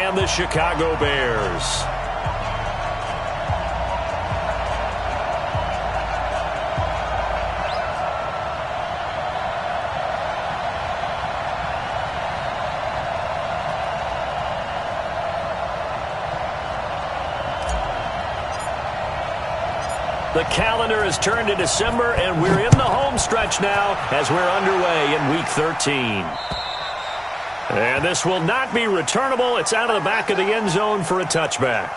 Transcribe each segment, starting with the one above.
and the Chicago Bears. The calendar has turned to December, and we're in the home stretch now as we're underway in Week 13. And this will not be returnable. It's out of the back of the end zone for a touchback.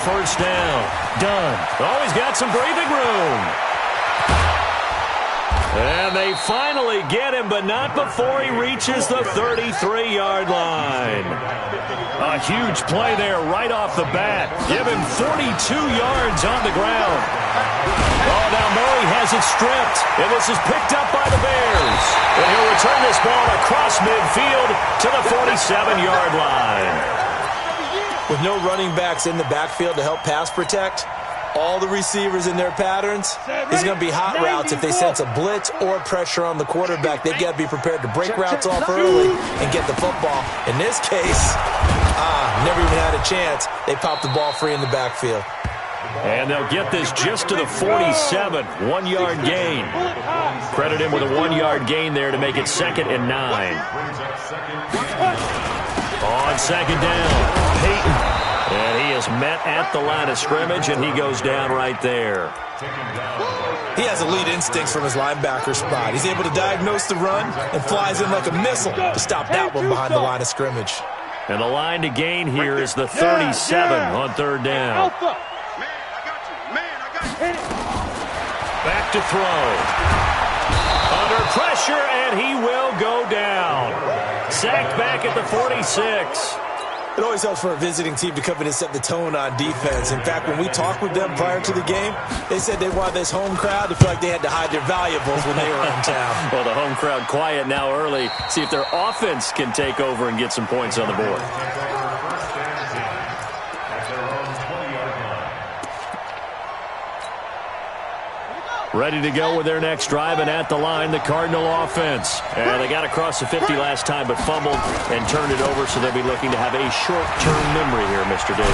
First down. Done. Oh, he's got some breathing room. And they finally get him, but not before he reaches the 33-yard line. A huge play there right off the bat. Give him 42 yards on the ground. Oh, now Murray has it stripped, and this is picked up by the Bears. And he'll return this ball across midfield to the 47-yard line. With no running backs in the backfield to help pass protect, all the receivers in their patterns, there's going to be hot routes if they sense a blitz or pressure on the quarterback. They've got to be prepared to break routes off early and get the football. In this case, never even had a chance. They popped the ball free in the backfield. And they'll get this just to the 47, 1-yard gain. Credit him with a 1-yard gain there to make it 2nd and 9. On 2nd down. Peyton. And he is met at the line of scrimmage, and he goes down right there. He has elite instincts from his linebacker spot. He's able to diagnose the run and flies in like a missile to stop that one behind the line of scrimmage. And the line to gain here is the 37 on 3rd down. Back to throw. Under pressure, and he will go down. Sacked back at the 46. It always helps for a visiting team to come in and set the tone on defense. In fact, when we talked with them prior to the game, they said they wanted this home crowd to feel like they had to hide their valuables when they were in town. Well, the home crowd quiet now early. See if their offense can take over and get some points on the board. Ready to go with their next drive, and at the line, the Cardinal offense. And they got across the 50 last time, but fumbled and turned it over, so they'll be looking to have a short-term memory here, Mr. Davis.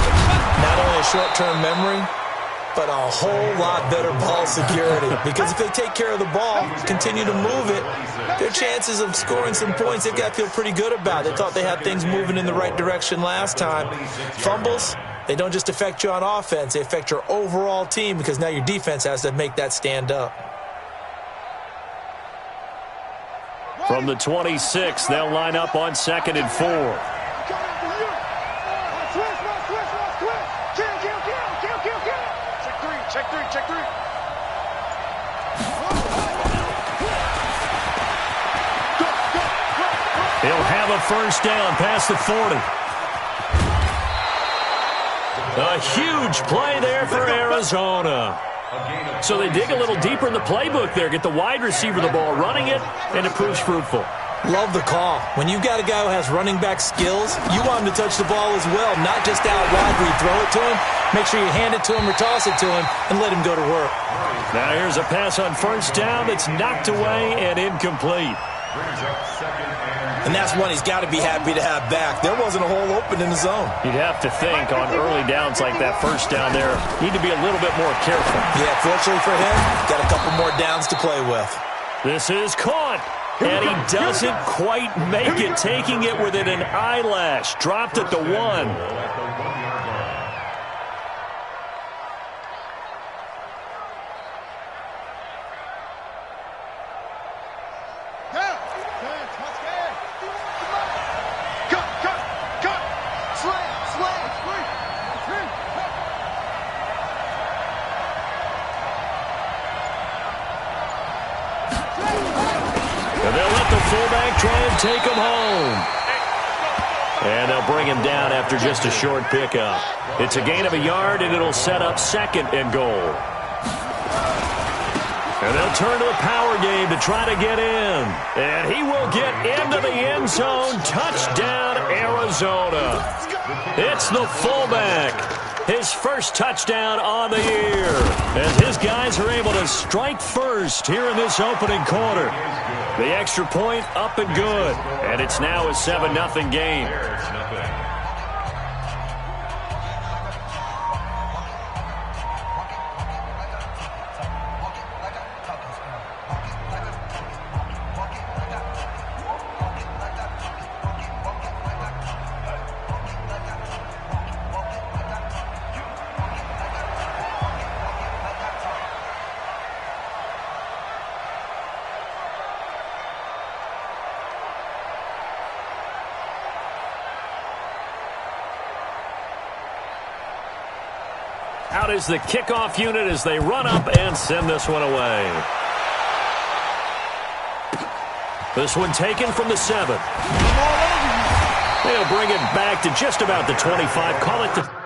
Not only a short-term memory, but a whole lot better ball security. Because if they take care of the ball, continue to move it, their chances of scoring some points, they've got to feel pretty good about. They thought they had things moving in the right direction last time. Fumbles, they don't just affect you on offense, they affect your overall team because now your defense has to make that stand up. From the 26, they'll line up on 2nd and 4. Check three. He'll have a first down past the 40. A huge play there for Arizona. So they dig a little deeper in the playbook there, get the wide receiver the ball, running it, and it proves fruitful. Love the call. When you've got a guy who has running back skills, you want him to touch the ball as well, not just out wide where you throw it to him. Make sure you hand it to him or toss it to him and let him go to work. Now here's a pass on first down that's knocked away and incomplete. And that's one he's got to be happy to have back. There wasn't a hole open in the zone. You'd have to think on early downs like that first down there, need to be a little bit more careful. Yeah, fortunately for him, got a couple more downs to play with. This is caught, and he doesn't quite make it, taking it within an eyelash. Dropped at the 1. And they'll let the fullback try and take him home. And they'll bring him down after just a short pickup. It's a gain of a yard, and it'll set up 2nd and goal. And they'll turn to the power game to try to get in. And he will get into the end zone. Touchdown, Arizona. It's the fullback. His first touchdown on the year. As his guys are able to strike first here in this opening quarter. The extra point up and good. And it's now a 7-0 game. Out is the kickoff unit as they run up and send this one away. This one taken from the 7. They'll bring it back to just about the 25. Call it the...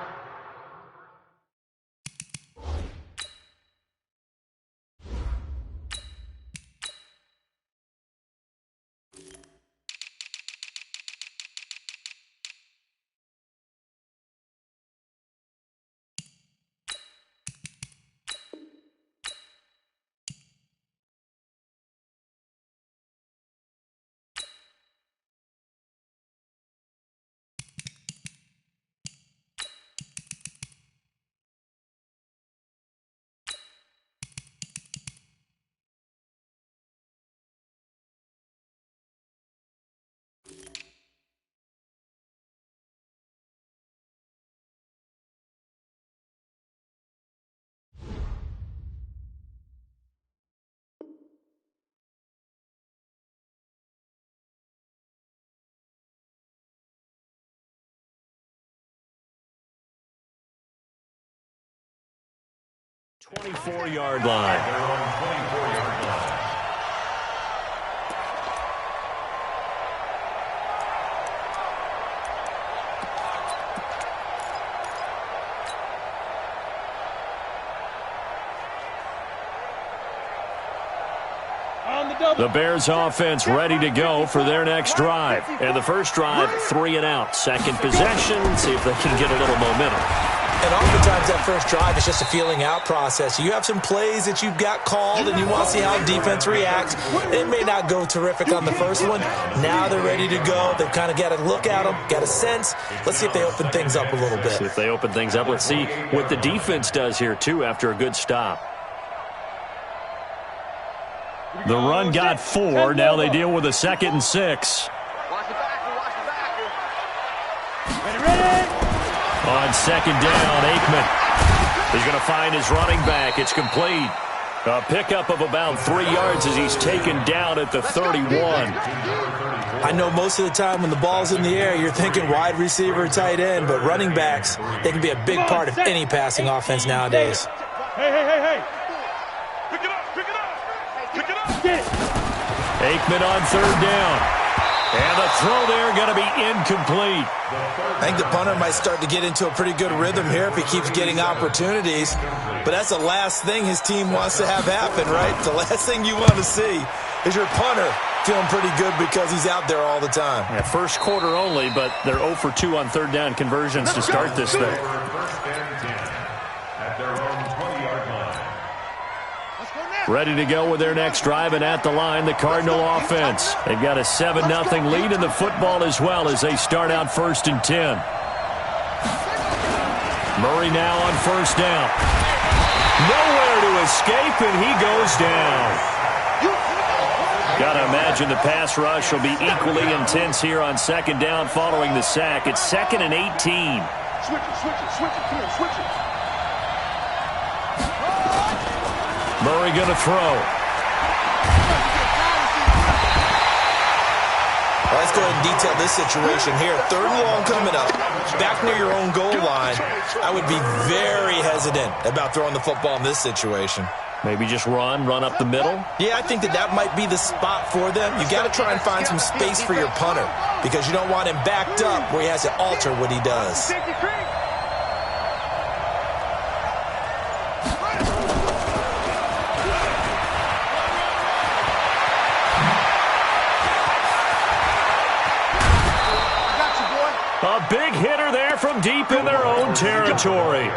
...24-yard line. The Bears offense ready to go for their next drive. And the first drive, 3 and out. Second possession, see if they can get a little momentum. And oftentimes that first drive is just a feeling out process. You have some plays that you've got called and you want to see how defense reacts. It may not go terrific on the first one. Now they're ready to go. They've kind of got to look at them, got a sense. Let's see if they open things up a little bit. See if they open things up. Let's see what the defense does here, too, after a good stop. The run got 4. Now they deal with a 2nd and 6. On 2nd down, Aikman. He's going to find his running back. It's complete. A pickup of about 3 yards as he's taken down at the 31. I know most of the time when the ball's in the air, you're thinking wide receiver, tight end, but running backs, they can be a big part of any passing offense nowadays. Hey. Pick it up. Pick it up. Get it. Aikman on 3rd down. And the throw there going to be incomplete. I think the punter might start to get into a pretty good rhythm here if he keeps getting opportunities. But that's the last thing his team wants to have happen, right? The last thing you want to see is your punter feeling pretty good because he's out there all the time. Yeah, first quarter only, but they're 0 for 2 on 3rd down conversions to start this thing. Ready to go with their next drive, and at the line, the Cardinal offense. They've got a 7-0 lead in the football as well as they start out 1st and 10. Murray now on 1st down. Nowhere to escape, and he goes down. Got to imagine the pass rush will be equally intense here on 2nd down following the sack. It's 2nd and 18. Switch it. Switch it. Murray going to throw. Well, let's go ahead and detail this situation here. 3rd and long coming up. Back near your own goal line. I would be very hesitant about throwing the football in this situation. Maybe just run up the middle? Yeah, I think that might be the spot for them. You got to try and find some space for your punter. because you don't want him backed up where he has to alter what he does. A big hitter there from deep in their own territory.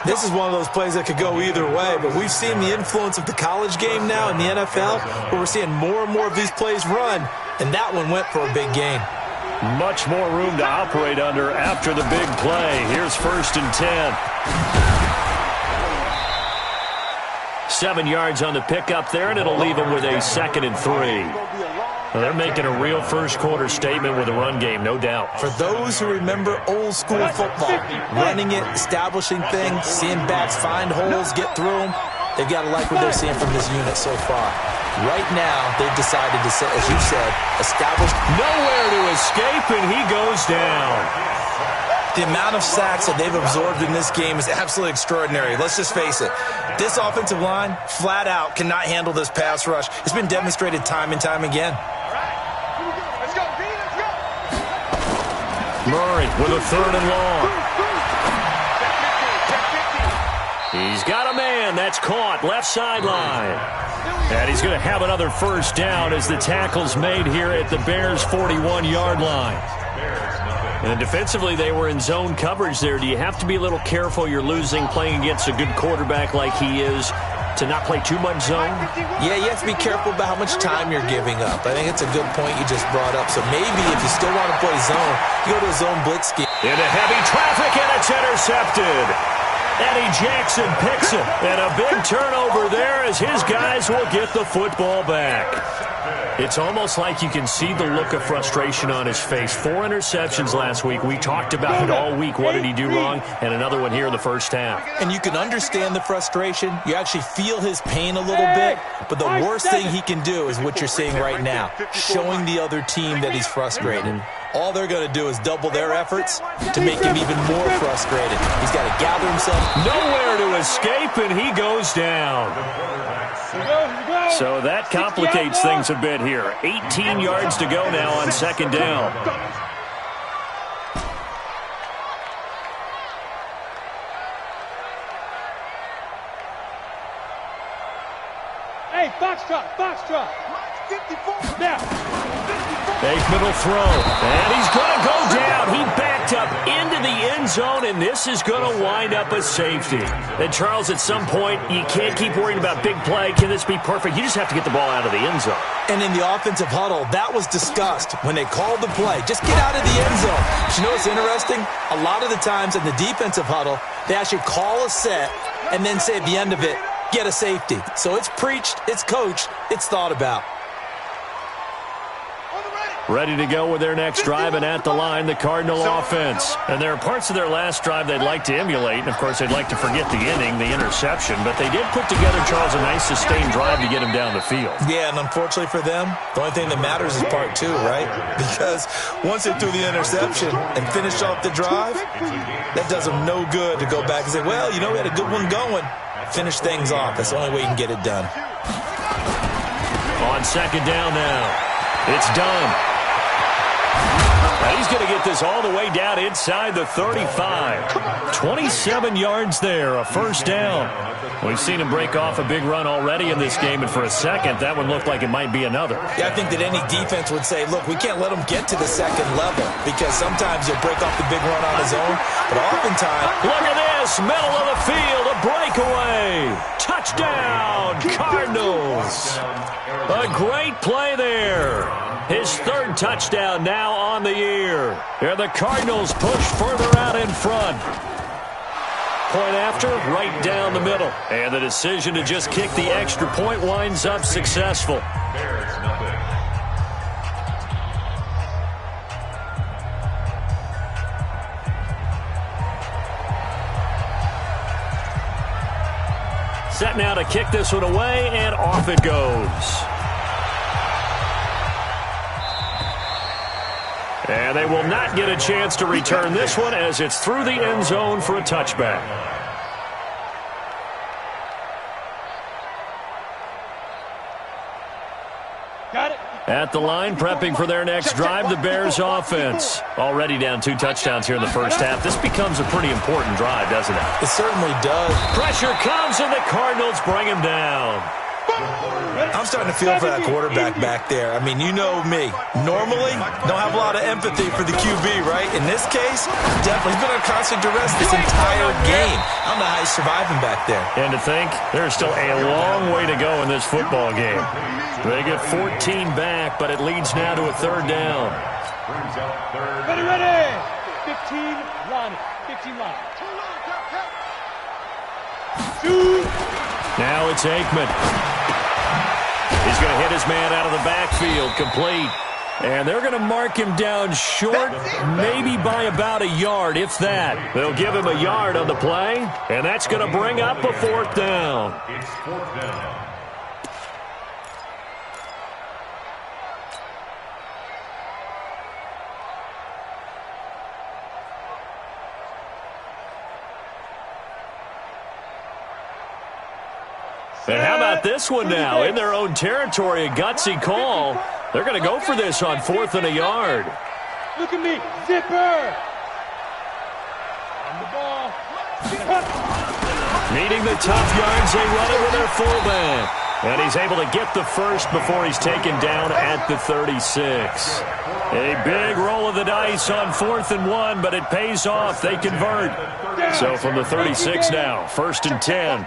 This is one of those plays that could go either way, but we've seen the influence of the college game now in the NFL, where we're seeing more and more of these plays run, and that one went for a big gain. Much more room to operate under after the big play. Here's 1st and 10. 7 yards on the pickup there, and it'll leave them with a 2nd and 3. Well, they're making a real first-quarter statement with a run game, no doubt. For those who remember old-school football, running it, establishing things, seeing backs find holes, get through them, they've got to like what they're seeing from this unit so far. Right now, they've decided to, as you said, establish nowhere to escape, and he goes down. The amount of sacks that they've absorbed in this game is absolutely extraordinary. Let's just face it. This offensive line, flat out, cannot handle this pass rush. It's been demonstrated time and time again. Murray with a 3rd and long. He's got a man. That's caught. Left sideline. And he's going to have another first down as the tackle's made here at the Bears' 41-yard line. And defensively, they were in zone coverage there. Do you have to be a little careful? You're losing playing against a good quarterback like he is to not play too much zone? Yeah, you have to be careful about how much time you're giving up. I think it's a good point you just brought up. So maybe if you still want to play zone, you go to a zone blitz scheme. Into heavy traffic, and it's intercepted. Eddie Jackson picks it. And a big turnover there as his guys will get the football back. It's almost like you can see the look of frustration on his face. 4 interceptions last week. We talked about it all week. What did he do wrong? And another one here in the first half. And you can understand the frustration. You actually feel his pain a little bit. But the worst thing he can do is what you're seeing right now, showing the other team that he's frustrated. All they're going to do is double their efforts to make him even more frustrated. He's got to gather himself. Nowhere to escape, and he goes down. So that complicates things a bit here. 18 yards to go now on 2nd down. Hey, foxtrot. Now. Aikman will throw, and he's going to go down. He backed up into the end zone, and this is going to wind up a safety. And, Charles, at some point, you can't keep worrying about big play. Can this be perfect? You just have to get the ball out of the end zone. And in the offensive huddle, that was discussed when they called the play. Just get out of the end zone. But you know what's interesting? A lot of the times in the defensive huddle, they actually call a set and then say at the end of it, get a safety. So it's preached, it's coached, it's thought about. Ready to go with their next drive, and at the line, the Cardinal offense. And there are parts of their last drive they'd like to emulate, and, of course, they'd like to forget the inning, the interception. But they did put together, Charles, a nice sustained drive to get him down the field. Yeah, and unfortunately for them, the only thing that matters is part 2, right? Because once they threw the interception and finished off the drive, that does them no good to go back and say, well, you know, we had a good one going. Finish things off. That's the only way you can get it done. On 2nd down now. It's done. And he's going to get this all the way down inside the 35. 27 yards there, a first down. We've seen him break off a big run already in this game, and for a second, that one looked like it might be another. Yeah, I think that any defense would say, look, we can't let him get to the 2nd level, because sometimes he'll break off the big run on his own, but oftentimes... Look at this, middle of the field, a breakaway. Touchdown, Cardinals. A great play there. His 3rd touchdown now on the year. And the Cardinals push further out in front. Point after, right down the middle. And the decision to just kick the extra point winds up successful. Set now to kick this one away, and off it goes. And they will not get a chance to return this one as it's through the end zone for a touchback. Got it. At the line, prepping for their next drive, the Bears offense. Already down 2 touchdowns here in the first half. This becomes a pretty important drive, doesn't it? It certainly does. Pressure comes, and the Cardinals bring him down. I'm starting to feel for that quarterback back there. I mean, you know me. Normally, don't have a lot of empathy for the QB, right? In this case, definitely. He's been under constant duress this entire game. I don't know how he's surviving back there. And to think, there's still a long way to go in this football game. They get 14 back, but it leads now to a 3rd down. Ready. 15-1. 15-1. Now it's Aikman. He's going to hit his man out of the backfield, complete. And they're going to mark him down short, maybe by about a yard, if that. They'll give him a yard on the play, and that's going to bring up a 4th down. It's 4th down. And how about this one now? In their own territory, a gutsy call. They're going to go for this on 4th and a yard. Look at me, zipper. On the ball. Needing the tough yards, they run it with their fullback. And he's able to get the first before he's taken down at the 36. A big roll of the dice on 4th and 1, but it pays off. They convert. So from the 36 now, 1st and 10.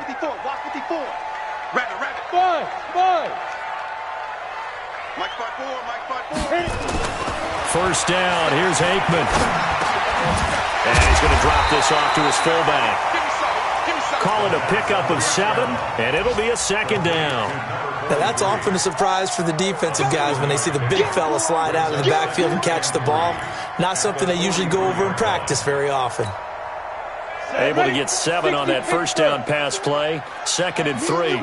Five. Mike 5-4. 1st down. Here's Aikman. And he's going to drop this off to his fullback. Call it a pickup of 7, and it'll be a 2nd down. Now, that's often a surprise for the defensive guys when they see the big fella slide out of the backfield and catch the ball. Not something they usually go over in practice very often. Able to get 7 on that 1st down pass play. 2nd and 3.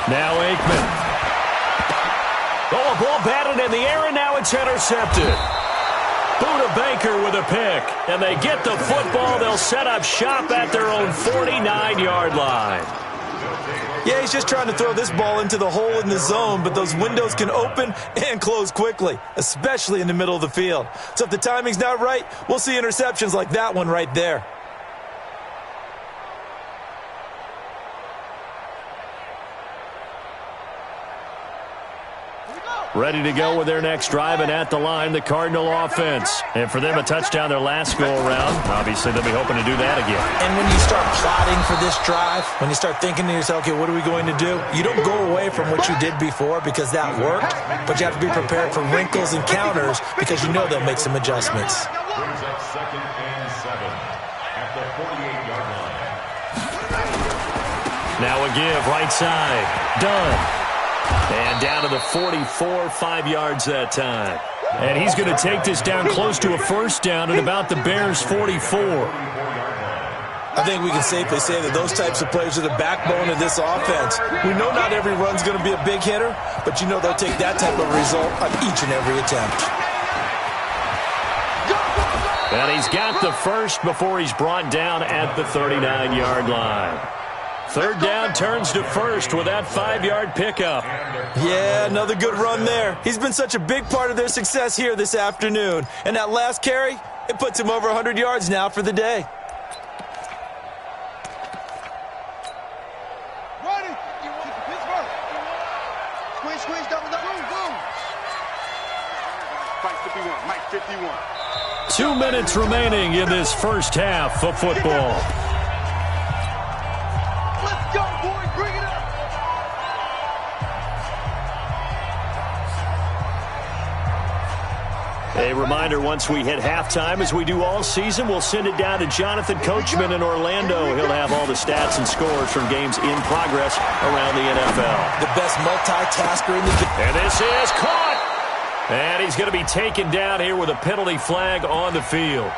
Now Aikman. Oh, a ball batted in the air, and now it's intercepted. Buda Baker with a pick, and they get the football. They'll set up shop at their own 49-yard line. Yeah, he's just trying to throw this ball into the hole in the zone, but those windows can open and close quickly, especially in the middle of the field. So if the timing's not right, we'll see interceptions like that one right there. Ready to go with their next drive, and at the line, the Cardinal offense. And for them, a touchdown their last go-around. Obviously, they'll be hoping to do that again. And when you start plotting for this drive, when you start thinking to yourself, okay, what are we going to do? You don't go away from what you did before because that worked, but you have to be prepared for wrinkles and counters because you know they'll make some adjustments. Brings up 2nd and 7 at the 48-yard line. Now a give, right side. Done. And down to the 44, 5 yards that time. And he's going to take this down close to a 1st down at about the Bears' 44. I think we can safely say that those types of plays are the backbone of this offense. We know not every run's going to be a big hitter, but you know they'll take that type of result on each and every attempt. And he's got the first before he's brought down at the 39-yard line. 3rd down turns to 1st with that 5-yard pickup. Yeah, another good run there. He's been such a big part of their success here this afternoon. And that last carry, it puts him over 100 yards now for the day. Ready. Pittsburgh. Squeeze, double. Boom. Mike 51. 2 minutes remaining in this first half of football. Let's go, boys. Bring it up. A reminder, once we hit halftime, as we do all season, we'll send it down to Jonathan Coachman in Orlando. He'll have all the stats and scores from games in progress around the NFL. The best multitasker in the game. And this is caught. And he's going to be taken down here with a penalty flag on the field.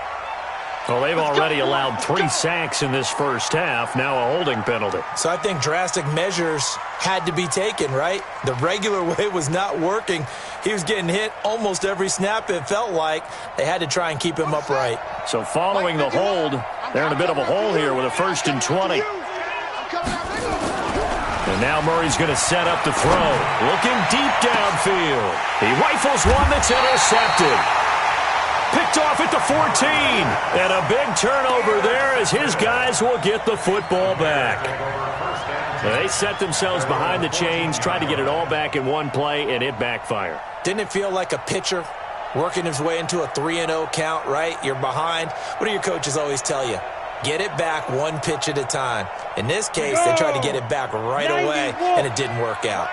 Well, they've already allowed 3 sacks in this first half, now a holding penalty. So I think drastic measures had to be taken, right? The regular way was not working. He was getting hit almost every snap, it felt like. They had to try and keep him upright. So following the hold, they're in a bit of a hole here with a 1st and 20. And now Murray's going to set up to throw. Looking deep downfield. He rifles one that's intercepted. Picked off at the 14. And a big turnover there as his guys will get the football back. They set themselves behind the chains, tried to get it all back in one play, and it backfired. Didn't it feel like a pitcher working his way into a 3-0 count, right? You're behind. What do your coaches always tell you? Get it back one pitch at a time. In this case, they tried to get it back right away, and it didn't work out.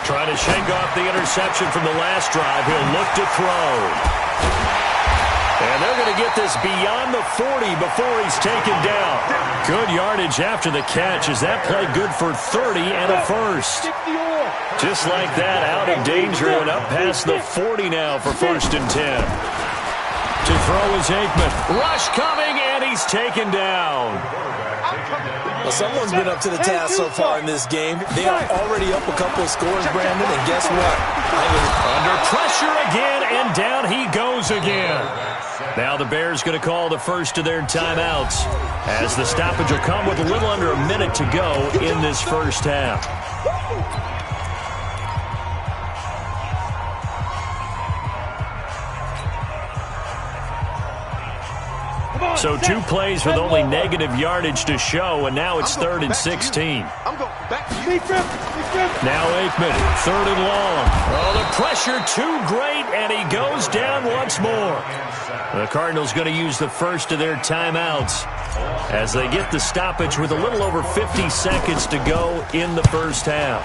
Trying to shake off the interception from the last drive. He'll look to throw. And they're going to get this beyond the 40 before he's taken down. Good yardage after the catch as that play good for 30 and a first. Just like that, out of danger and up past the 40 now for 1st and 10. To throw is Aikman. Rush coming, and he's taken down. Well, someone's been up to the task so far in this game. They are already up a couple of scores, Brandon, and guess what? Under pressure again, and down he goes again. Now the Bears going to call the first of their timeouts as the stoppage will come with a little under a minute to go in this first half. So 2 plays with only negative yardage to show, and now it's 3rd and 16. Now Aikman, 3rd and long. Oh, the pressure too great, and he goes down once more. The Cardinals going to use the first of their timeouts as they get the stoppage with a little over 50 seconds to go in the first half.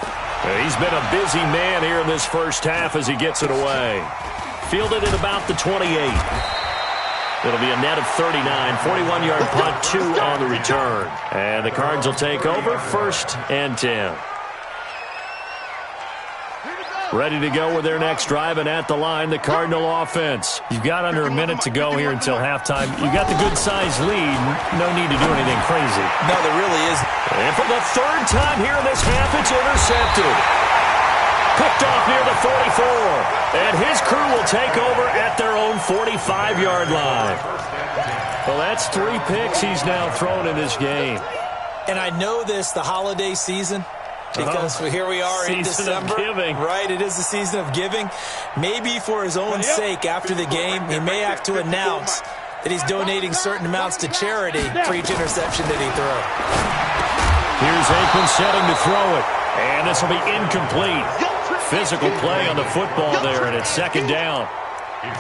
He's been a busy man here in this first half as he gets it away. Fielded at about the 28. It'll be a net of 39, 41-yard punt, 2 on the return. And the Cards will take over 1st and 10. Ready to go with their next drive, and at the line, the Cardinal offense. You've got under a minute to go here until halftime. You've got the good-sized lead. No need to do anything crazy. No, there really isn't. And for the 3rd time here in this half, it's intercepted. Picked off near the 44. And his crew will take over at their own 45-yard line. Well, that's 3 picks he's now thrown in this game. And I know this, the holiday season, because here we are in December. Right, it is the season of giving. Maybe for his own sake, after the game, he may have to announce that he's donating certain amounts to charity for each interception that he throws. Here's Aikman setting to throw it. And this will be incomplete. Physical play on the football there, and it's 2nd down.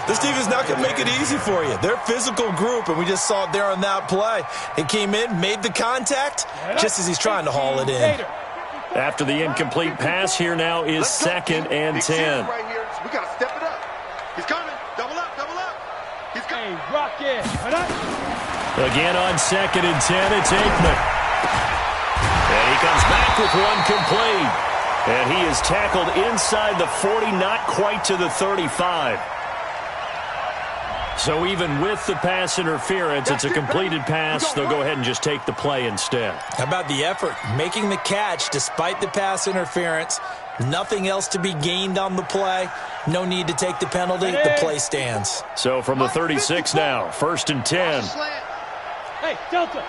This team is not going to make it easy for you. They're a physical group, and we just saw it there on that play. He came in, made the contact, just as he's trying to haul it in. After the incomplete pass, here now is 2nd and 10. We got to step it up. He's coming. Double up, double up. He's coming. Rock it. Again on 2nd and 10, it's Aikman. And he comes back with one complete. And he is tackled inside the 40, not quite to the 35. So even with the pass interference, it's a completed pass. They'll go ahead and just take the play instead. How about the effort? Making the catch despite the pass interference. Nothing else to be gained on the play. No need to take the penalty. The play stands. So from the 36 now, 1st and 10. Hey, Delta.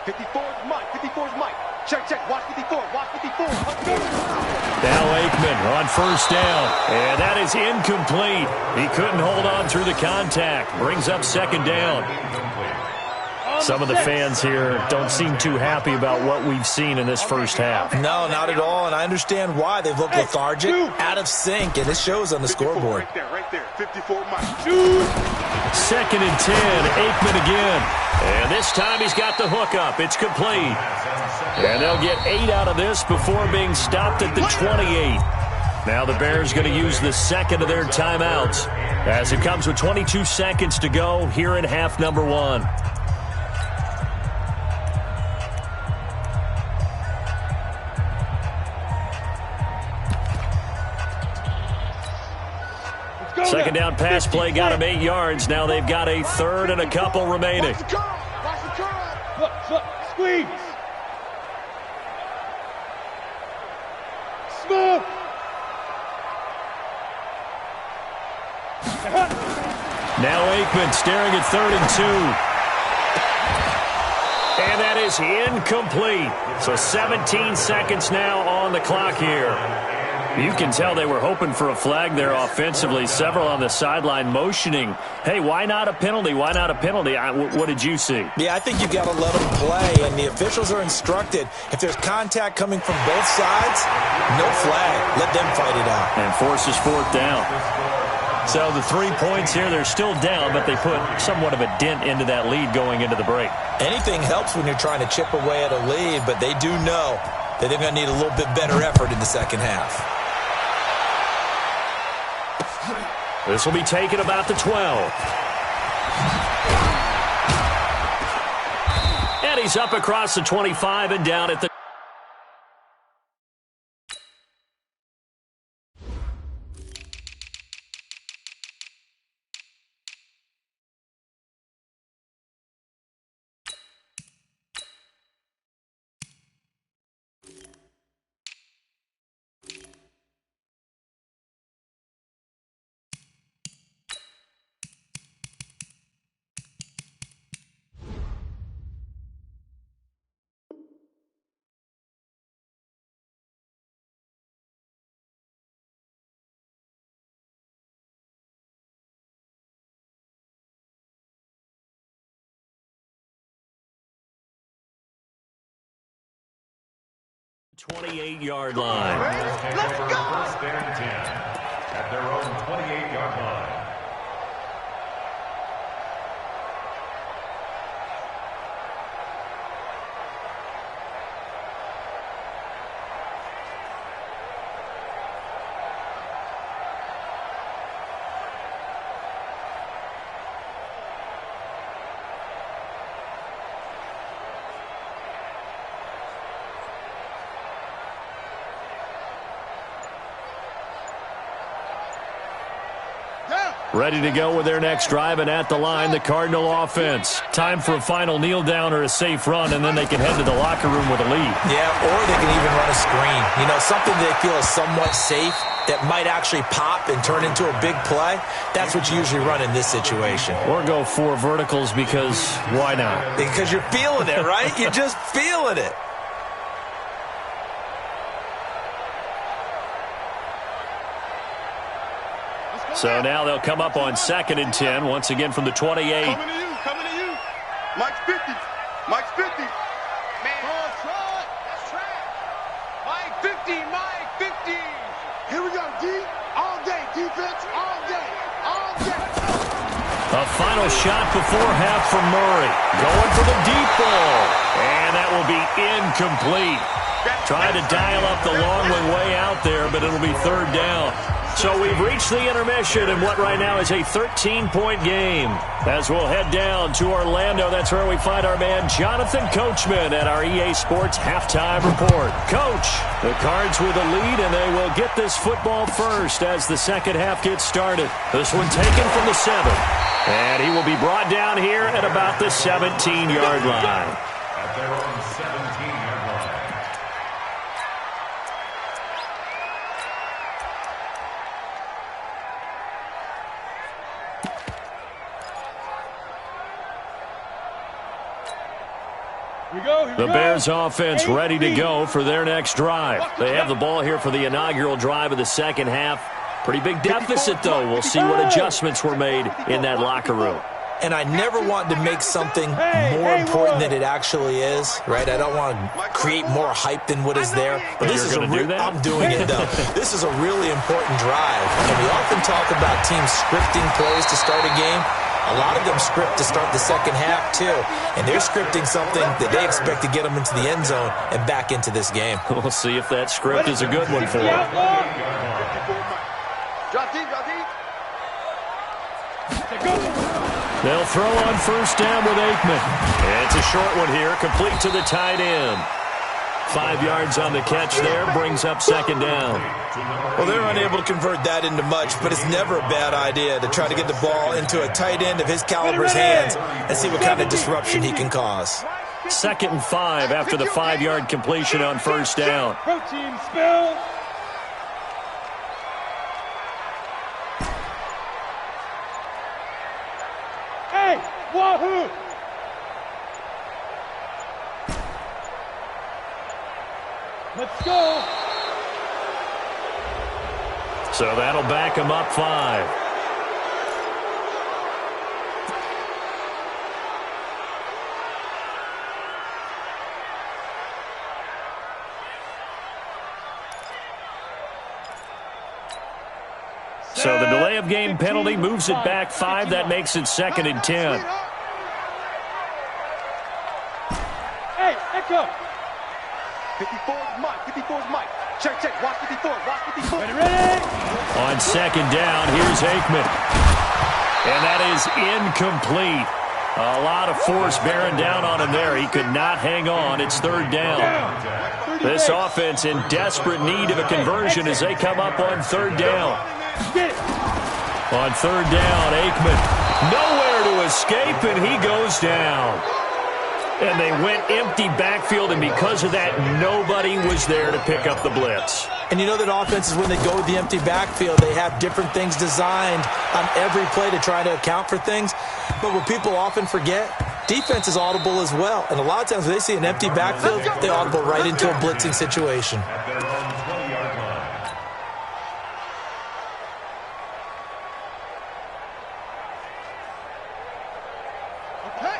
54's Mike. 54's Mike. Check. Watch 54. Watch 54. Now Aikman on 1st down. And that is incomplete. He couldn't hold on through the contact. Brings up 2nd down. Some of the fans here don't seem too happy about what we've seen in this first half. No, not at all, and I understand why. They've looked lethargic, out of sync, and it shows on the scoreboard. Right there. 54 Mike. 2nd and 10, Aikman again. And this time he's got the hook up. It's complete. And they'll get 8 out of this before being stopped at the 28. Now the Bears going to use the 2nd of their timeouts as it comes with 22 seconds to go here in half number 1. Second down pass play got him 8 yards. Now they've got a third and a couple remaining. Watch the curl. Look, squeeze. Smooth. Now Aikman staring at 3rd and 2. And that is incomplete. So 17 seconds now on the clock here. You can tell they were hoping for a flag there offensively. Several on the sideline motioning, hey, why not a penalty? Why not a penalty? What did you see? Yeah, I think you've got to let them play, and the officials are instructed. If there's contact coming from both sides, no flag. Let them fight it out. And forces 4th down. So the 3 points here, they're still down, but they put somewhat of a dent into that lead going into the break. Anything helps when you're trying to chip away at a lead, but they do know that they're going to need a little bit better effort in the second half. This will be taken about the 12. And he's up across the 25 and down at the 28-yard line. Let's go! First and 10 at their own 28-yard line. Ready to go with their next drive, and at the line, the Cardinal offense. Time for a final kneel down or a safe run, and then they can head to the locker room with a lead. Yeah, or they can even run a screen. You know, something they feel is somewhat safe that might actually pop and turn into a big play. That's what you usually run in this situation. Or go 4 verticals because why not? Because you're feeling it, right? You're just feeling it. So now they'll come up on 2nd and 10, once again from the 28. Coming to you. Mike's 50. Mike's 50. Man, that's track. Mike 50, Mike 50. Here we go, D. All day, defense, all day, all day. A final shot before half from Murray. Going for the deep ball. And that will be incomplete. Trying to dial up the long one way out there, but it'll be 3rd down. So we've reached the intermission in what right now is a 13-point game. As we'll head down to Orlando, that's where we find our man Jonathan Coachman at our EA Sports Halftime Report. Coach, the Cards with a lead, and they will get this football first as the second half gets started. This one taken from the 7. And he will be brought down here at about the 17-yard line. At their own 17-yard line. The Bears offense ready to go for their next drive. They have the ball here for the inaugural drive of the second half. Pretty big deficit, though. We'll see what adjustments were made in that locker room. And I never want to make something more important than it actually is, right? I don't want to create more hype than what is there. But this is I'm doing it, though. This is a really important drive. And we often talk about teams scripting plays to start a game. A lot of them script to start the second half, too. And they're scripting something that they expect to get them into the end zone and back into this game. We'll see if that script is a good one for them. They'll throw on first down with Aikman. And it's a short one here, complete to the tight end. 5 yards on the catch there, brings up second down. Well, they're unable to convert that into much, but it's never a bad idea to try to get the ball into a tight end of his caliber's hands and see what kind of disruption he can cause. 2nd and 5 after the 5-yard completion on first down. Protein spill. Hey, wahoo! Let's go. So that'll back him up 5. So the delay of game penalty moves it back 5. That makes it 2nd and 10. Hey, echo. 54's Mike. 54's Mike. Check. Watch 54. Watch 54. Ready? On 2nd down, here's Aikman. And that is incomplete. A lot of force bearing down on him there. He could not hang on. It's 3rd down. This offense in desperate need of a conversion as they come up on 3rd down. On 3rd down, Aikman nowhere to escape, and he goes down. And they went empty backfield, and because of that, nobody was there to pick up the blitz. And you know that offenses, when they go with the empty backfield, they have different things designed on every play to try to account for things. But what people often forget, defense is audible as well. And a lot of times when they see an empty backfield, they audible right into a blitzing situation.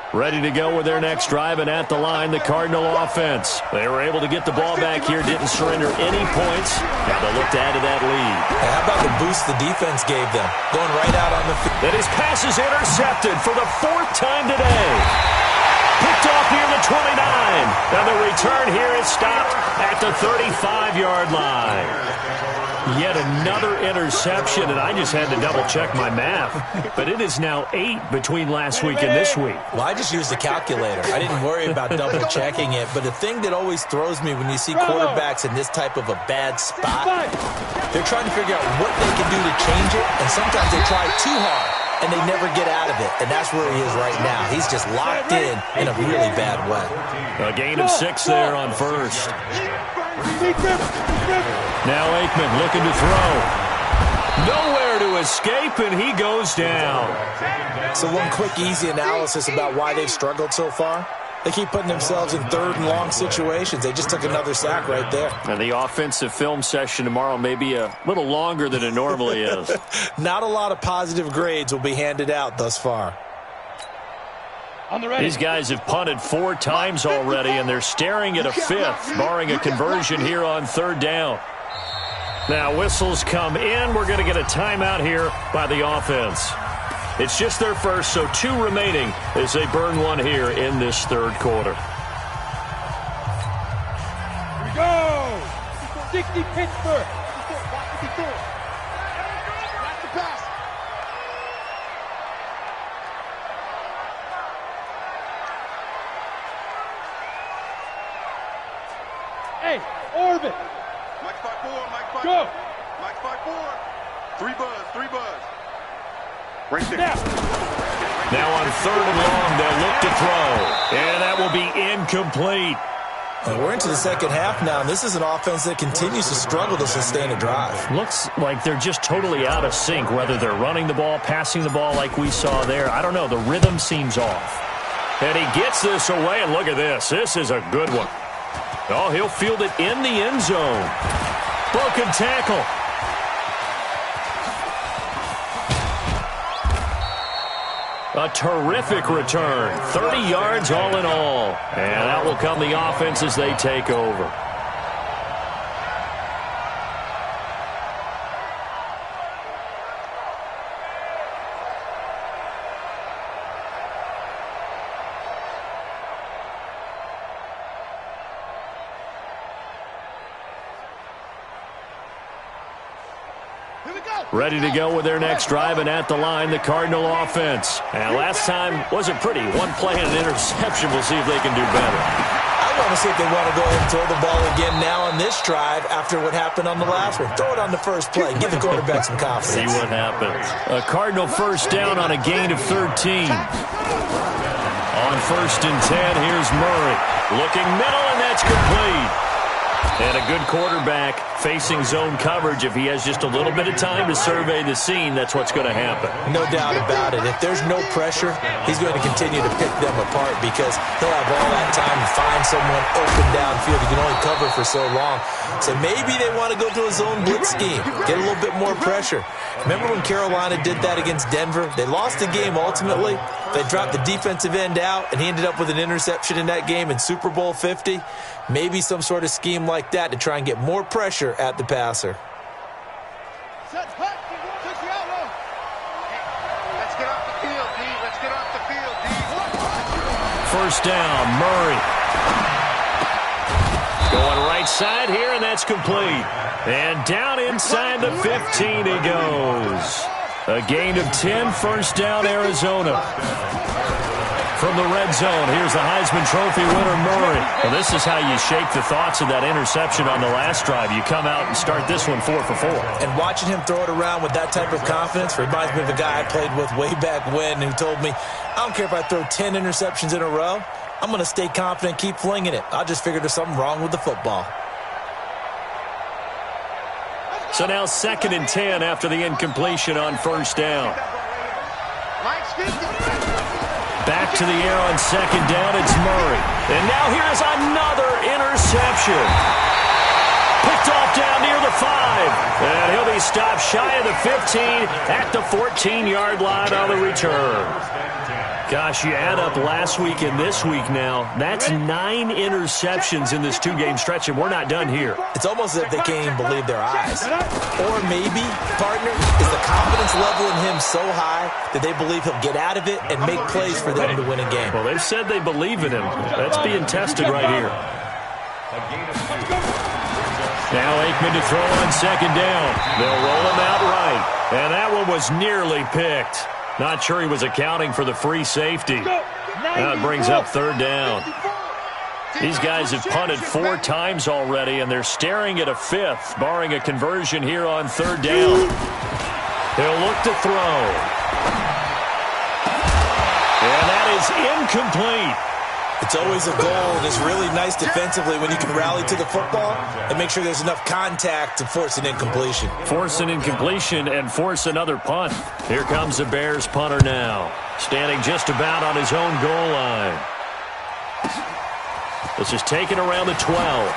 Ready to go with their next drive, and at the line, the Cardinal offense. They were able to get the ball back here, didn't surrender any points. Now they'll look to add to that lead. Hey, how about the boost the defense gave them? Going right out on the field. That his pass is intercepted for the 4th time today. Picked off near the 29. Now the return here is stopped at the 35-yard line. Yet another interception, and I just had to double-check my math. But it is now 8 between last week and this week. Well, I just used the calculator. I didn't worry about double-checking it. But the thing that always throws me when you see quarterbacks in this type of a bad spot, they're trying to figure out what they can do to change it, and sometimes they try too hard, and they never get out of it. And that's where he is right now. He's just locked in a really bad way. A gain of 6 there on first. Now Aikman looking to throw. Nowhere to escape, and he goes down. So one quick, easy analysis about why they've struggled so far. They keep putting themselves in 3rd and long situations. They just took another sack right there. And the offensive film session tomorrow may be a little longer than it normally is. Not a lot of positive grades will be handed out thus far. These guys have punted 4 times already, and they're staring at a 5th, barring a conversion here on 3rd down. Now whistles come in. We're going to get a timeout here by the offense. It's just their first, so 2 remaining as they burn one here in this 3rd quarter. Here we go! 60 Pittsburgh! Watch the pass! Hey, orbit! Mike 5-4, Mike 5-4. Go! Mike 5-4. 3 buzz. Right there. Now on 3rd and long, they'll look to throw. And that will be incomplete. We're into the 2nd half now, and this is an offense that continues to struggle to sustain a drive. Looks like they're just totally out of sync, whether they're running the ball, passing the ball like we saw there. I don't know. The rhythm seems off. And he gets this away, and look at this. This is a good one. Oh, he'll field it in the end zone. Broken tackle. A terrific return. 30 yards all in all. And that will come the offense as they take over. Ready to go with their next drive, and at the line, the Cardinal offense. And last time wasn't pretty. 1 play and an interception. We'll see if they can do better. I want to see if they want to go ahead and throw the ball again now on this drive after what happened on the last one. Throw it on the first play. Give the quarterback some confidence. See what happens. A Cardinal first down on a gain of 13. On 1st and 10, here's Murray. Looking middle, and that's complete. And a good quarterback facing zone coverage. If he has just a little bit of time to survey the scene, that's what's going to happen. No doubt about it. If there's no pressure, he's going to continue to pick them apart because he'll have all that time to find someone open downfield. He can only cover for so long. So maybe they want to go to a zone blitz scheme, get a little bit more pressure. Remember when Carolina did that against Denver? They lost the game ultimately. They dropped the defensive end out, and he ended up with an interception in that game in Super Bowl 50. Maybe some sort of scheme like that to try and get more pressure at the passer. Let's get off the field, D. Let's get off the field, D. First down, Murray. Going right side here, and that's complete. And down inside the 15 he goes. A gain of 10, first down, Arizona. From the red zone, here's the Heisman Trophy winner, Murray. Well, this is how you shake the thoughts of that interception on the last drive. You come out and start this one 4 for 4. And watching him throw it around with that type of confidence reminds me of a guy I played with way back when who told me, I don't care if I throw 10 interceptions in a row. I'm going to stay confident, keep flinging it. I just figured there's something wrong with the football. So now 2nd and 10 after the incompletion on first down. Back to the air on 2nd down, it's Murray. And now here's another interception. Picked off down near the 5. And he'll be stopped shy of the 15 at the 14-yard line on the return. Gosh, you add up last week and this week now, that's 9 interceptions in this 2-game stretch, and we're not done here. It's almost as if they can't even believe their eyes. Or maybe, partner, is the confidence level in him so high that they believe he'll get out of it and make plays for them to win a game. Well, they've said they believe in him. That's being tested right here. Now Aikman to throw on 2nd down. They'll roll him out right. And that one was nearly picked. Not sure he was accounting for the free safety. Now it brings up 3rd down. These guys have punted 4 times already, and they're staring at a 5th, barring a conversion here on 3rd down. They'll look to throw. And that is incomplete. It's always a goal, and it's really nice defensively when you can rally to the football and make sure there's enough contact to force an incompletion. Force an incompletion and force another punt. Here comes the Bears punter now, standing just about on his own goal line. This is taken around the 12.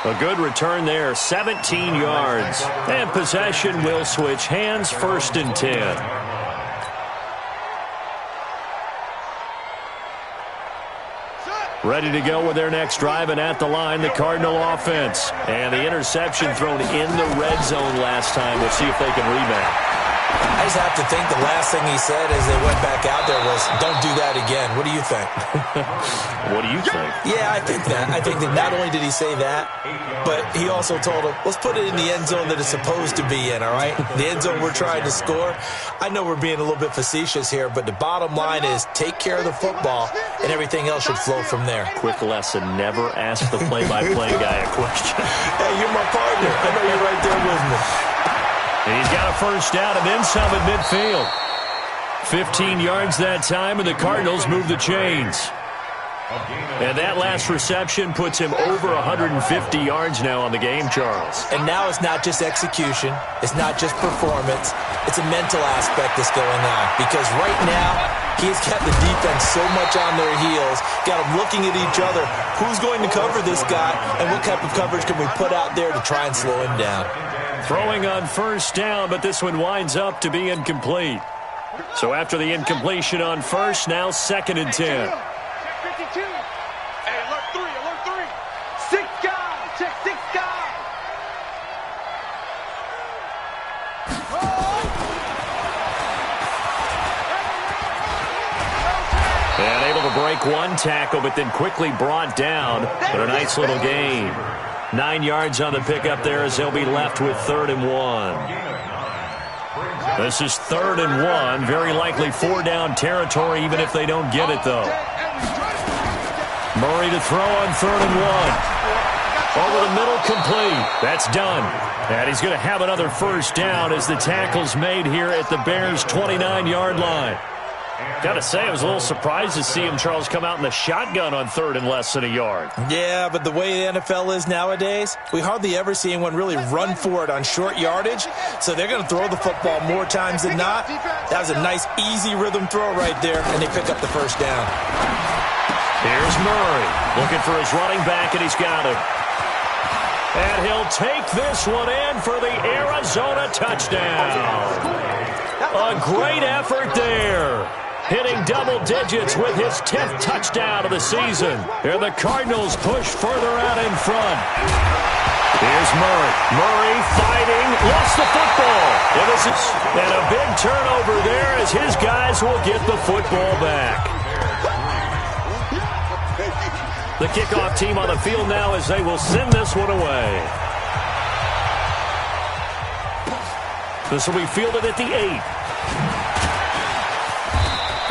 A good return there, 17 yards. And possession will switch hands, 1st and 10. Ready to go with their next drive, and at the line, the Cardinal offense. And the interception thrown in the red zone last time. We'll see if they can rebound. I just have to think the last thing he said as they went back out there was, don't do that again. What do you think? What do you think? Yeah, I think that. I think that not only did he say that, but he also told him, let's put it in the end zone that it's supposed to be in, all right? The end zone we're trying to score. I know we're being a little bit facetious here, but the bottom line is take care of the football, and everything else should flow from there. Quick lesson, never ask the play-by-play guy a question. Hey, you're my partner. I know you're right there with me. And he's got a first down and then some at midfield. 15 yards that time, and the Cardinals move the chains. And that last reception puts him over 150 yards now on the game, Charles. And now it's not just execution. It's not just performance. It's a mental aspect that's going on. Because right now, he's got the defense so much on their heels, got them looking at each other. Who's going to cover this guy, and what type of coverage can we put out there to try and slow him down? Throwing on first down, but this one winds up to be incomplete. So after the incompletion on first, now 2nd and 10. Check 52. Hey, alert 3, alert 3. 6 guys, check 6 guys. And able to break one tackle, but then quickly brought down. But a nice little gain. 9 yards on the pickup there as they'll be left with 3rd and 1. This is 3rd and 1. Very likely 4-down territory, even if they don't get it, though. Murray to throw on 3rd and 1. Over the middle, complete. That's done. And he's going to have another first down as the tackle's made here at the Bears' 29-yard line. Got to say, I was a little surprised to see him, Charles, come out in the shotgun on 3rd and less than a yard. Yeah, but the way the NFL is nowadays, we hardly ever see anyone really run for it on short yardage, so they're going to throw the football more times than not. That was a nice, easy rhythm throw right there, and they pick up the first down. Here's Murray looking for his running back, and he's got him. And he'll take this one in for the Arizona touchdown. A great effort there. Hitting double digits with his 10th touchdown of the season. And the Cardinals push further out in front. Here's Murray. Murray fighting. Lost the football. And a big turnover there as his guys will get the football back. The kickoff team on the field now as they will send this one away. This will be fielded at the 8.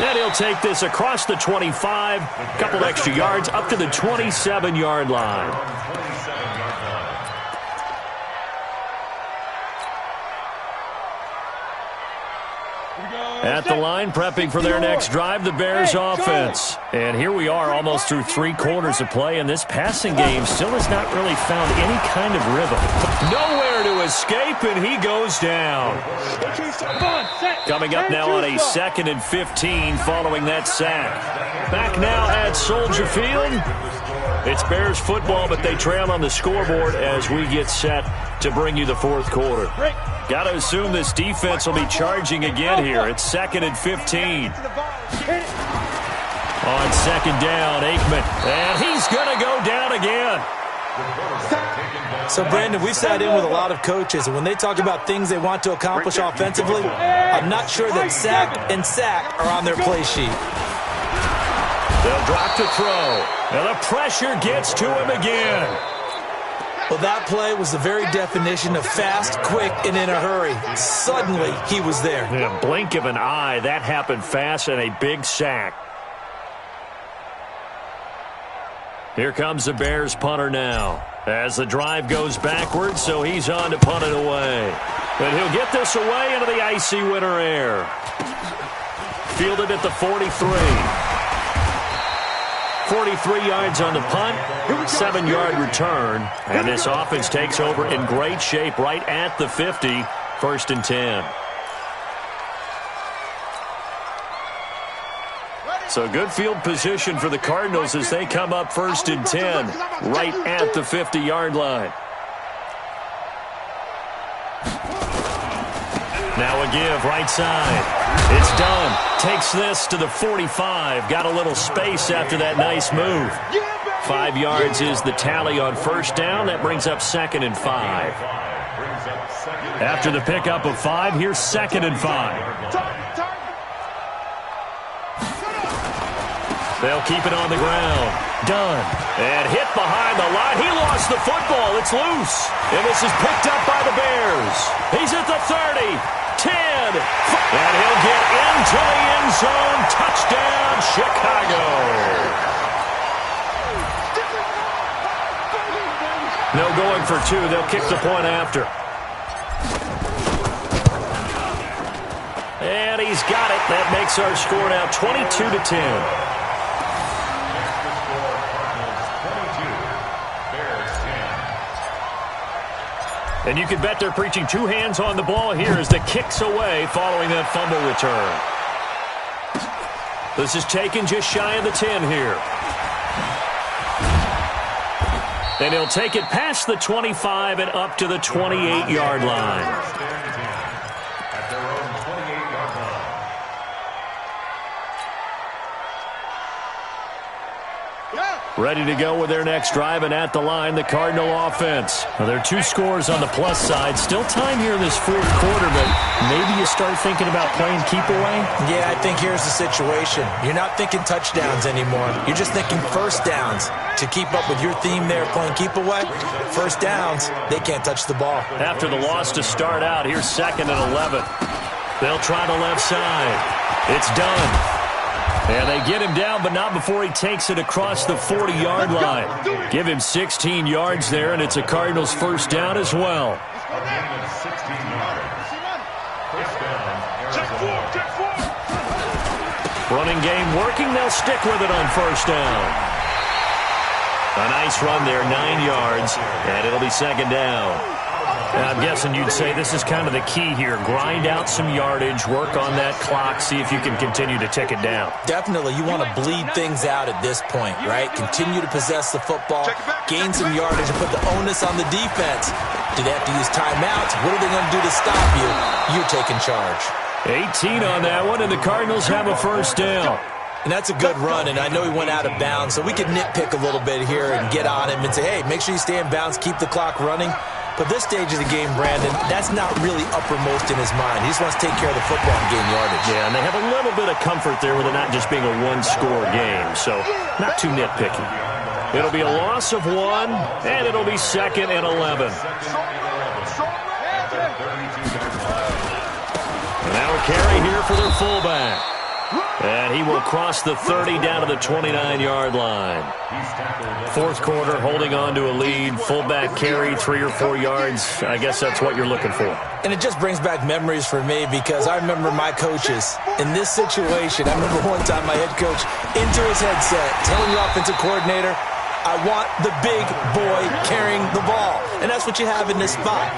And he'll take this across the 25, a couple extra yards, up to the 27-yard line. At the line, prepping for their next drive, the Bears offense. And here we are almost through 3 quarters of play, and this passing game still has not really found any kind of rhythm. Nowhere to escape, and he goes down. Coming up now on a 2nd and 15 following that sack. Back now at Soldier Field. It's Bears football, but they trail on the scoreboard as we get set to bring you the 4th quarter. Got to assume this defense will be charging again here. It's 2nd and 15. On 2nd down, Aikman. And he's going to go down again. So, Brandon, we've sat in with a lot of coaches, and when they talk about things they want to accomplish offensively, I'm not sure that sack and sack are on their play sheet. They'll drop to throw. And the pressure gets to him again. Well, that play was the very definition of fast, quick, and in a hurry. Suddenly, he was there. In a blink of an eye, that happened fast and a big sack. Here comes the Bears punter now. As the drive goes backwards, so he's on to punt it away. And he'll get this away into the icy winter air. Fielded at the 43. 43 yards on the punt, 7-yard return, and this offense takes over in great shape right at the 50, 1st and 10. So good field position for the Cardinals as they come up 1st and 10, right at the 50-yard line. Now a give, right side. It's done. Takes this to the 45. Got a little space after that nice move. 5 yards is the tally on 1st down. That brings up 2nd and 5. After the pickup of 5, here's 2nd and 5. They'll keep it on the ground. Done. And hit behind the line. He lost the football. It's loose. And this is picked up by the Bears. He's at the 30. 10. And he'll get into the end zone. Touchdown, Chicago. No going for 2. They'll kick the point after. And he's got it. That makes our score now 22-10. And you can bet they're preaching 2 hands on the ball here as the kick's away following that fumble return. This is taken just shy of the 10 here. And he'll take it past the 25 and up to the 28-yard line. Ready to go with their next drive, and at the line, the Cardinal offense. Well, there are 2 scores on the plus side. Still time here in this 4th quarter, but maybe you start thinking about playing keep away? Yeah, I think here's the situation. You're not thinking touchdowns anymore. You're just thinking 1st downs. To keep up with your theme there, playing keep away, 1st downs, they can't touch the ball. After the loss to start out, here's 2nd and 11. They'll try the left side. It's done. And they get him down, but not before he takes it across the 40-yard line. Give him 16 yards there, and it's a Cardinals first down as well. Running game working. They'll stick with it on first down. A nice run there, 9 yards, and it'll be second down. I'm guessing you'd say this is kind of the key here. Grind out some yardage, work on that clock, see if you can continue to tick it down. Definitely. You want to bleed things out at this point, right? Continue to possess the football, gain some yardage, and put the onus on the defense. Do they have to use timeouts? What are they going to do to stop you? You're taking charge. 18 on that one, and the Cardinals have a first down. And that's a good run, and I know he went out of bounds, so we could nitpick a little bit here and get on him and say, hey, make sure you stay in bounds, keep the clock running. But this stage of the game, Brandon, that's not really uppermost in his mind. He just wants to take care of the football and gain yardage. Yeah, and they have a little bit of comfort there with it not just being a one-score game, so not too nitpicky. It'll be a loss of 1, and it'll be second and 11. And now a carry here for their fullback. And he will cross the 30 down to the 29-yard line. Fourth quarter, holding on to a lead. Fullback carry, 3 or 4 yards. I guess that's what you're looking for. And it just brings back memories for me because I remember my coaches in this situation. I remember one time my head coach into his headset telling the offensive coordinator, I want the big boy carrying the ball. And that's what you have in this spot.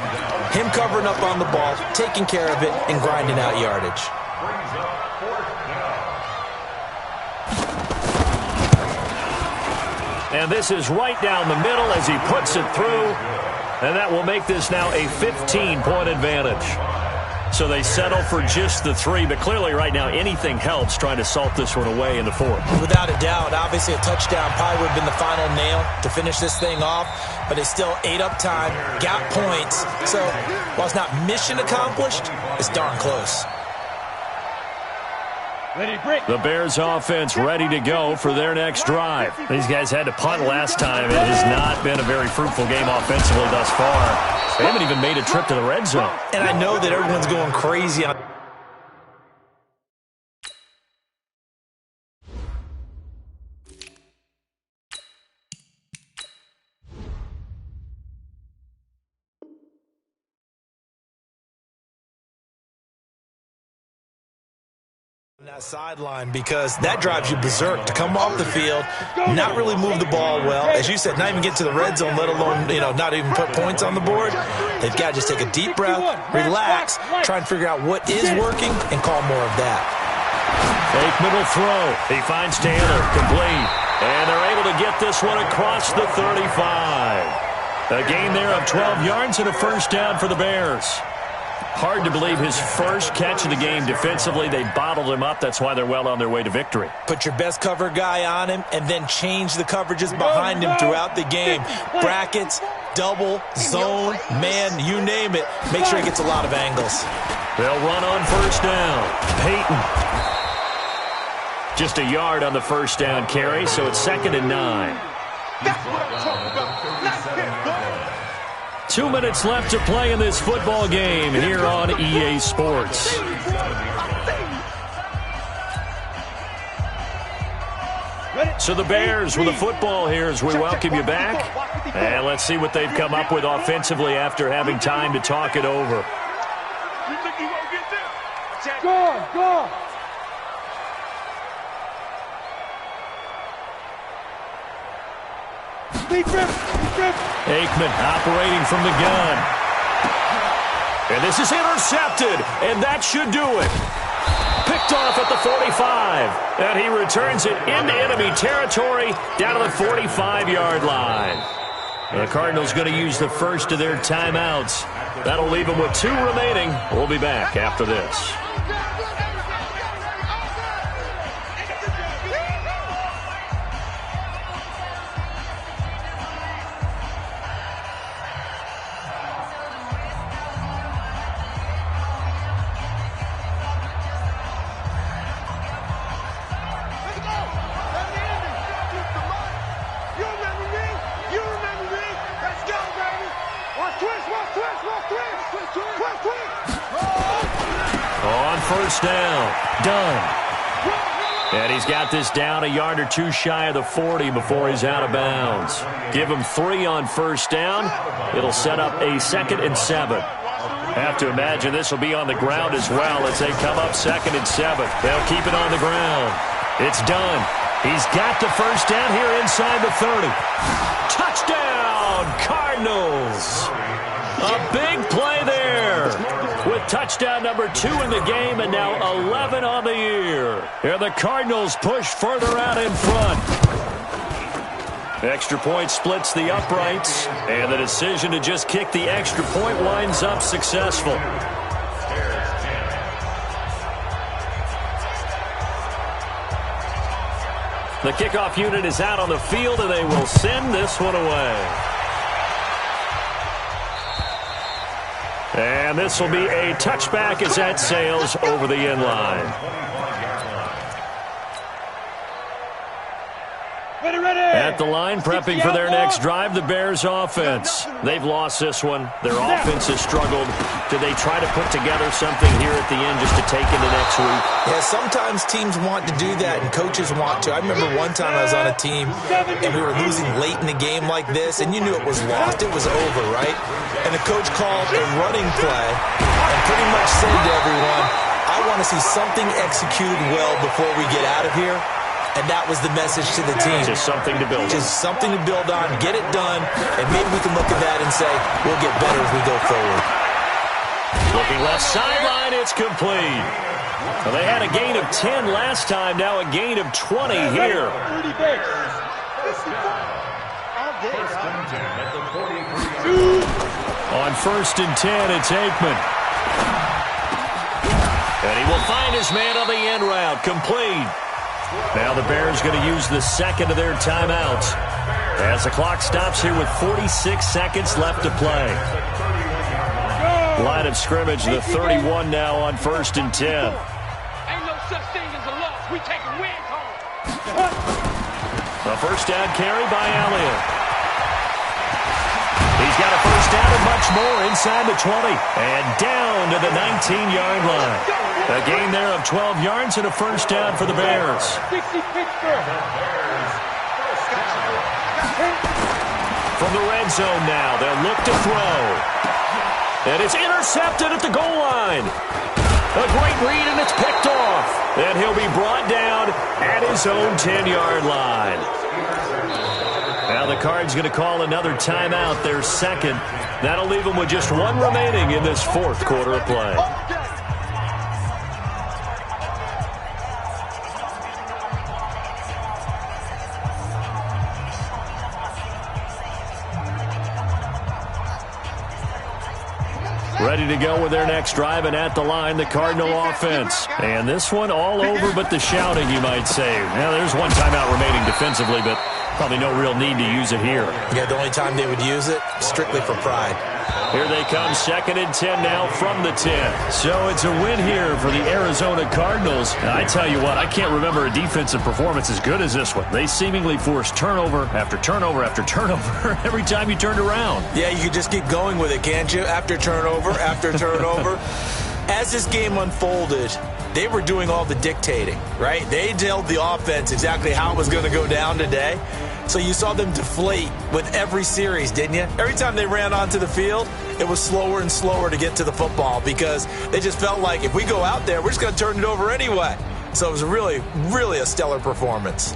Him covering up on the ball, taking care of it, and grinding out yardage. And this is right down the middle as he puts it through. And that will make this now a 15-point advantage. So they settle for just the 3, but clearly right now anything helps trying to salt this one away in the fourth. Without a doubt, obviously a touchdown probably would have been the final nail to finish this thing off, but they still ate up time, got points. So while it's not mission accomplished, it's darn close. The Bears offense ready to go for their next drive. These guys had to punt last time. It has not been a very fruitful game offensively thus far. They haven't even made a trip to the red zone. And I know that everyone's going crazy on that sideline because that drives you berserk to come off the field, not really move the ball well. As you said, not even get to the red zone, let alone, not even put points on the board. They've got to just take a deep breath, relax, try and figure out what is working and call more of that. Aikman will throw. He finds Taylor, complete. And they're able to get this one across the 35. A gain there of 12 yards and a first down for the Bears. Hard to believe his first catch of the game defensively. They bottled him up. That's why they're well on their way to victory. Put your best cover guy on him and then change the coverages behind him throughout the game. Brackets, double, zone, man, you name it. Make sure he gets a lot of angles. They'll run on first down. Peyton. Just a yard on the first down carry, so it's second and 9. That's what I'm talking about. Let's get going. 2 minutes left to play in this football game here on EA Sports. So the Bears with the football here as we welcome you back. And let's see what they've come up with offensively after having time to talk it over. You think you won't get there? Go. Aikman operating from the gun. And this is intercepted, and that should do it. Picked off at the 45, and he returns it into enemy territory down to the 45-yard line. The Cardinals going to use the first of their timeouts. That'll leave them with 2 remaining. We'll be back after this. On first down, Dunn. And he's got this down a yard or two shy of the 40 before he's out of bounds. Give him 3 on first down. It'll set up a 2nd and 7. Have to imagine this will be on the ground as well as they come up 2nd and 7. They'll keep it on the ground. It's done. He's got the first down here inside the 30. Touchdown, Cardinals. A big play there with touchdown number 2 in the game and now 11 on the year. And the Cardinals push further out in front. Extra point splits the uprights, and the decision to just kick the extra point winds up successful. The kickoff unit is out on the field, and they will send this one away. And this will be a touchback as that sails over the end line. At the line, prepping for their next drive, the Bears offense. They've lost this one. Their offense has struggled. Do they try to put together something here at the end just to take into next week? Yeah, sometimes teams want to do that and coaches want to. I remember one time I was on a team and we were losing late in the game like this, and you knew it was lost. It was over, right? And the coach called a running play and pretty much said to everyone, I want to see something executed well before we get out of here. And that was the message to the team. Just something to build on. Just something to build on, get it done, and maybe we can look at that and say, we'll get better as we go forward. Looking left sideline, it's complete. Well, they had a gain of 10 last time, now a gain of 20 here. On 1st and 10, it's Aikman. And he will find his man on the end route, complete. Now the Bears going to use the 2nd of their timeouts as the clock stops here with 46 seconds left to play. Line of scrimmage, the 31 now on 1st and 10. Ain't no such thing as a loss. We take wins home. A first down carry by Elliott. He's got a first down and much more inside the 20 and down to the 19-yard line. A gain there of 12 yards and a first down for the Bears. From the red zone now, they'll look to throw. And it's intercepted at the goal line. A great read, and it's picked off. And he'll be brought down at his own 10-yard line. Now the Cards going to call another timeout, their 2nd. That'll leave them with just 1 remaining in this 4th quarter of play. Ready to go with their next drive, and at the line, the Cardinal offense. And this one all over but the shouting, you might say. Now, there's 1 timeout remaining defensively, but probably no real need to use it here. Yeah, the only time they would use it, strictly for pride. Here they come, 2nd and 10 now from the 10. So it's a win here for the Arizona Cardinals. And I tell you what, I can't remember a defensive performance as good as this one. They seemingly forced turnover after turnover after turnover every time you turned around. Yeah, you could just keep going with it, can't you? After turnover, after turnover. As this game unfolded, they were doing all the dictating, right? They told the offense exactly how it was going to go down today. So you saw them deflate with every series, didn't you? Every time they ran onto the field, it was slower and slower to get to the football because they just felt like if we go out there, we're just going to turn it over anyway. So it was really, really a stellar performance.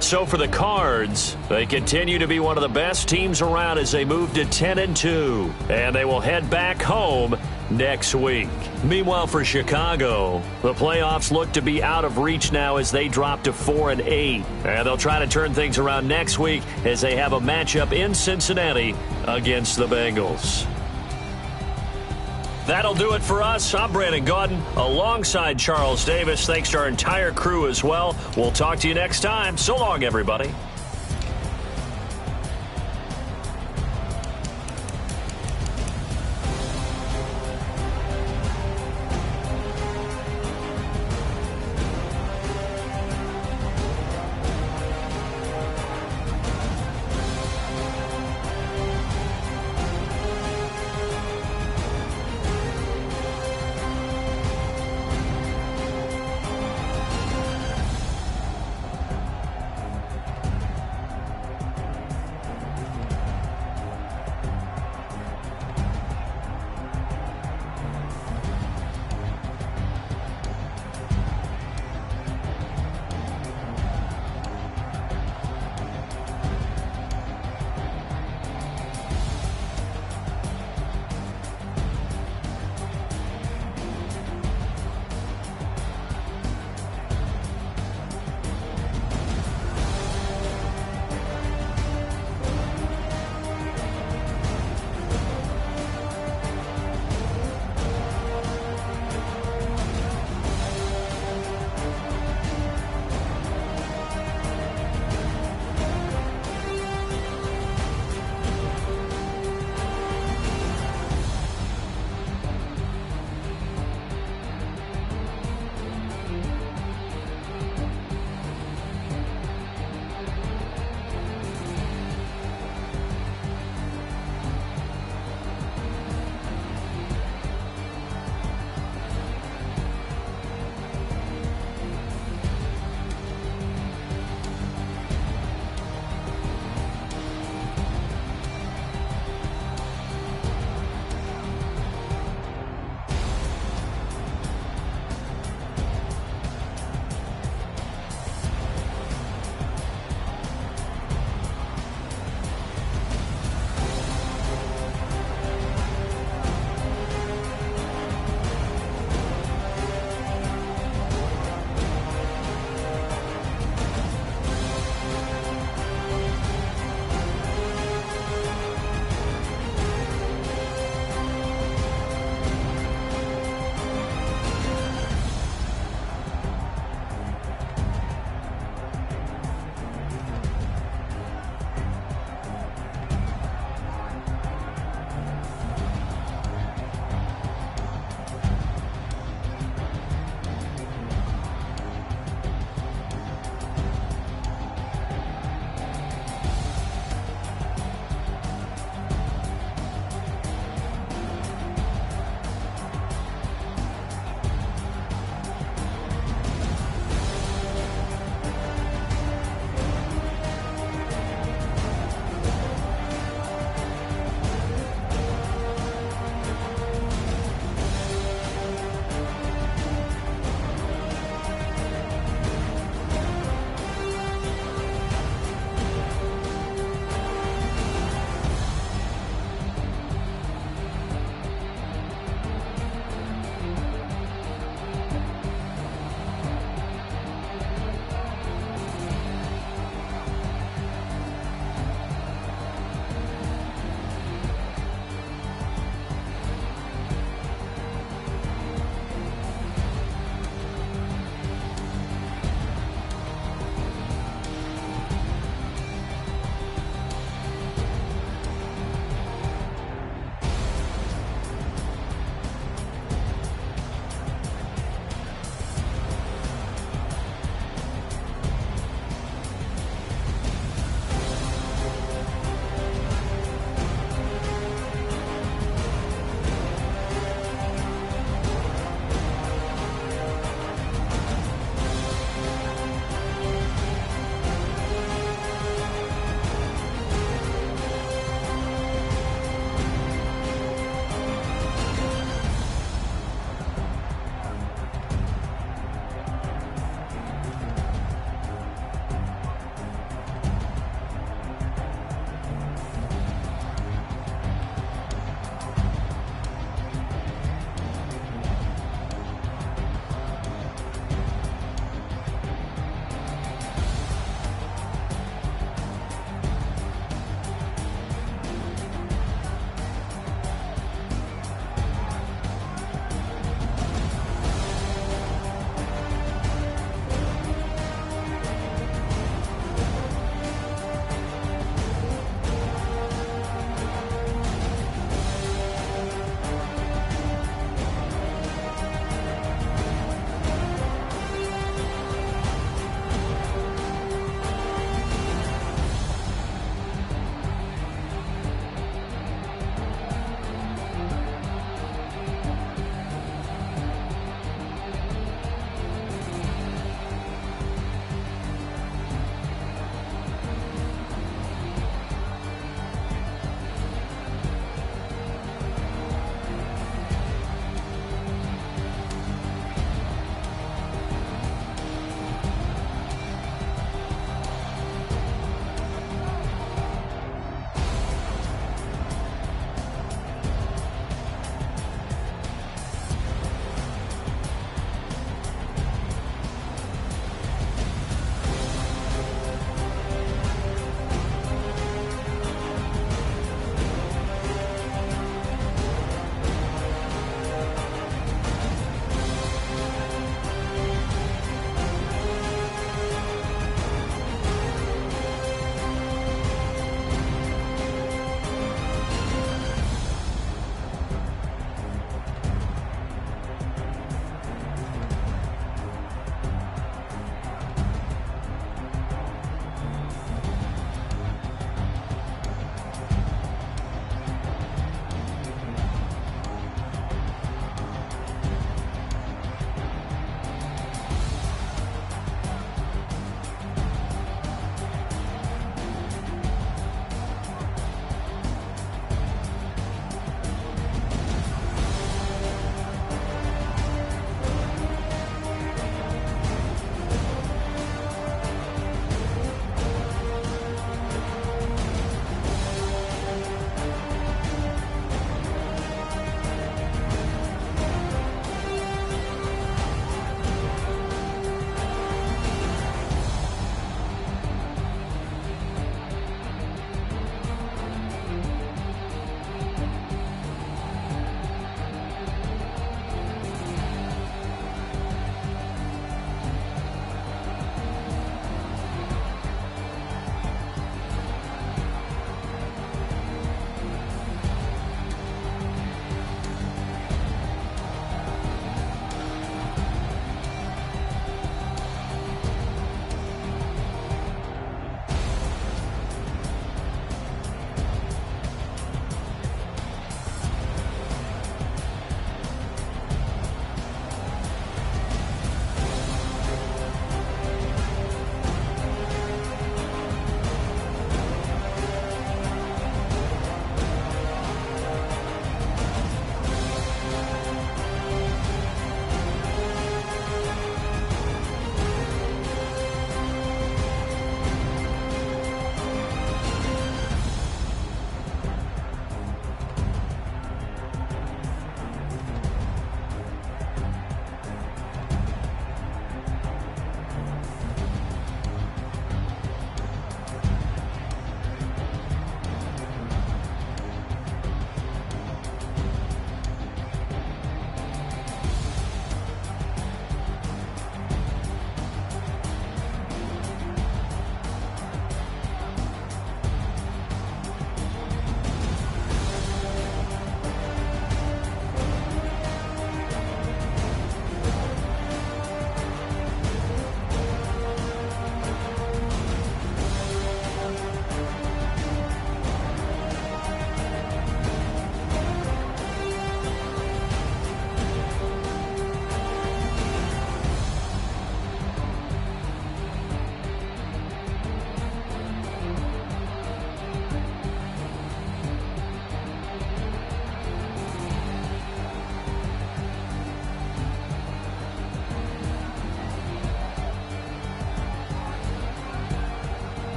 So for the Cards, they continue to be one of the best teams around as they move to 10-2. And they will head back home next week. Meanwhile, for Chicago, the playoffs look to be out of reach now as they drop to 4-8. And they'll try to turn things around next week as they have a matchup in Cincinnati against the Bengals. That'll do it for us. I'm Brandon Gaudin alongside Charles Davis. Thanks to our entire crew as well. We'll talk to you next time. So long, everybody.